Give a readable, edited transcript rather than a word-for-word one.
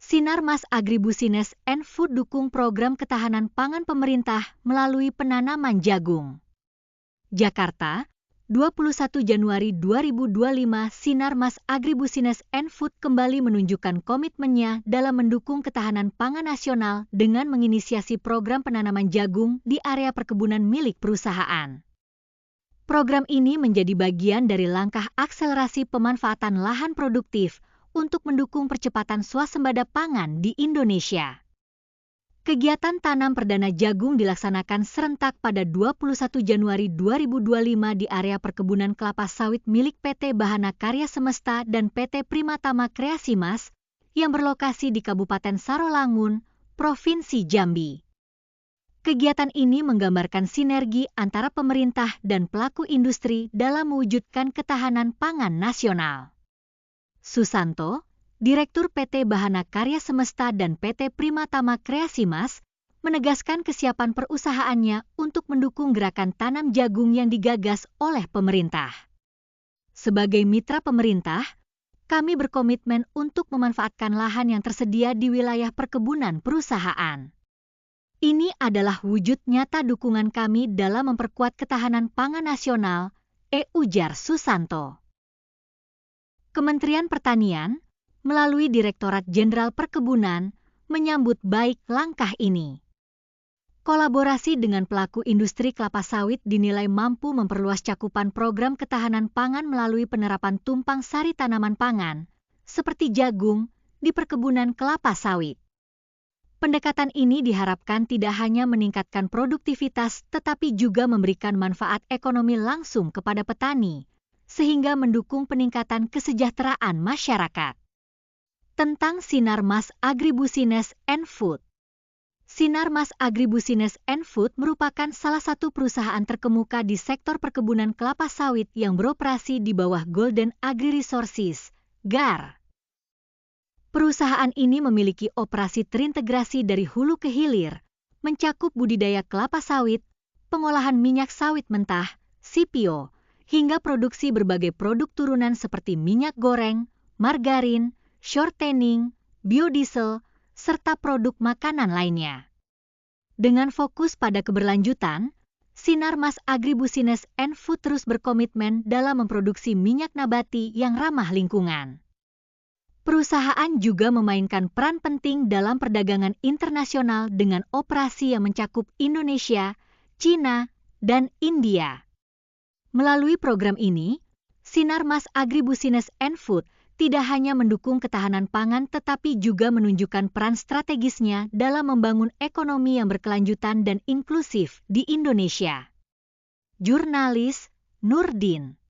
Sinarmas Agribusines and Food dukung program ketahanan pangan pemerintah melalui penanaman jagung. Jakarta, 21 Januari 2025, Sinarmas Agribusines and Food kembali menunjukkan komitmennya dalam mendukung ketahanan pangan nasional dengan menginisiasi program penanaman jagung di area perkebunan milik perusahaan. Program ini menjadi bagian dari langkah akselerasi pemanfaatan lahan produktif untuk mendukung percepatan swasembada pangan di Indonesia. Kegiatan tanam perdana jagung dilaksanakan serentak pada 21 Januari 2025 di area perkebunan kelapa sawit milik PT Bahana Karya Semesta dan PT Primatama Kreasi Mas yang berlokasi di Kabupaten Sarolangun, Provinsi Jambi. Kegiatan ini menggambarkan sinergi antara pemerintah dan pelaku industri dalam mewujudkan ketahanan pangan nasional. Susanto, Direktur PT Bahana Karya Semesta dan PT Primatama Kreasi Mas, menegaskan kesiapan perusahaannya untuk mendukung gerakan tanam jagung yang digagas oleh pemerintah. Sebagai mitra pemerintah, kami berkomitmen untuk memanfaatkan lahan yang tersedia di wilayah perkebunan perusahaan. Ini adalah wujud nyata dukungan kami dalam memperkuat ketahanan pangan nasional, ujar Susanto. Kementerian Pertanian, melalui Direktorat Jenderal Perkebunan, menyambut baik langkah ini. Kolaborasi dengan pelaku industri kelapa sawit dinilai mampu memperluas cakupan program ketahanan pangan melalui penerapan tumpang sari tanaman pangan, seperti jagung, di perkebunan kelapa sawit. Pendekatan ini diharapkan tidak hanya meningkatkan produktivitas tetapi juga memberikan manfaat ekonomi langsung kepada petani, sehingga mendukung peningkatan kesejahteraan masyarakat. Tentang Sinarmas Agribusines and Food. Sinarmas Agribusines and Food merupakan salah satu perusahaan terkemuka di sektor perkebunan kelapa sawit yang beroperasi di bawah Golden Agri Resources, GAR. Perusahaan ini memiliki operasi terintegrasi dari hulu ke hilir, mencakup budidaya kelapa sawit, pengolahan minyak sawit mentah, CPO, hingga produksi berbagai produk turunan seperti minyak goreng, margarin, shortening, biodiesel, serta produk makanan lainnya. Dengan fokus pada keberlanjutan, Sinarmas Agribusines and Food terus berkomitmen dalam memproduksi minyak nabati yang ramah lingkungan. Perusahaan juga memainkan peran penting dalam perdagangan internasional dengan operasi yang mencakup Indonesia, Cina, dan India. Melalui program ini, Sinarmas Agribusines and Food tidak hanya mendukung ketahanan pangan tetapi juga menunjukkan peran strategisnya dalam membangun ekonomi yang berkelanjutan dan inklusif di Indonesia. Jurnalis Nurdin.